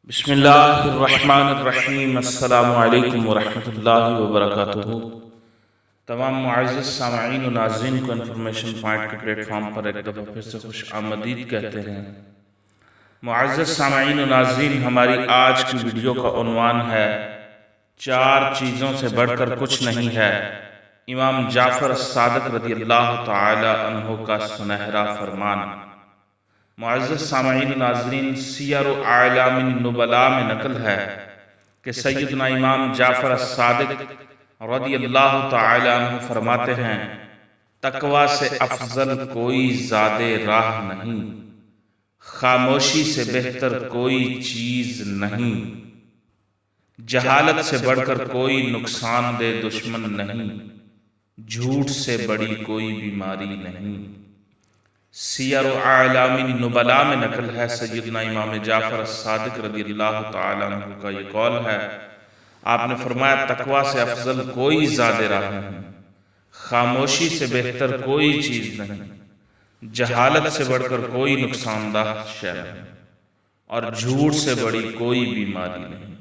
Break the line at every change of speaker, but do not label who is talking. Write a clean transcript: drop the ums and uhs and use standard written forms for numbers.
بسم اللہ الرحمن الرحیم۔ السلام علیکم ورحمۃ اللہ وبرکاتہ۔ تمام معزز سامعین و ناظرین کو انفارمیشن پوائنٹ کے پلیٹ فارم پر ایک دفعہ پھر سے خوش آمدید کہتے ہیں۔ معزز سامعین و ناظرین، ہماری آج کی ویڈیو کا عنوان ہے چار چیزوں سے بڑھ کر کچھ نہیں ہے، امام جعفر الصادق رضی اللہ تعالی عنہ کا سنہرا فرمان۔ معزز سامعین و ناظرین، سیر اعلام النبلاء میں نقل ہے کہ سیدنا امام جعفر الصادق رضی اللہ تعالی عنہ فرماتے ہیں، تقوی سے افضل کوئی زیادہ راہ نہیں، خاموشی سے بہتر کوئی چیز نہیں، جہالت سے بڑھ کر کوئی نقصان دہ دشمن نہیں، جھوٹ سے بڑی کوئی بیماری نہیں۔ سیر اعلام النبلاء میں نقل ہے، سیدنا امام جعفر الصادق رضی اللہ تعالی عنہ کا یہ قول ہے، آپ نے فرمایا تقوی سے افضل کوئی زیادہ راہ نہیں، خاموشی سے بہتر کوئی چیز نہیں، جہالت سے بڑھ کر کوئی نقصان دہ شے نہیں، اور جھوٹ سے بڑی کوئی بیماری نہیں۔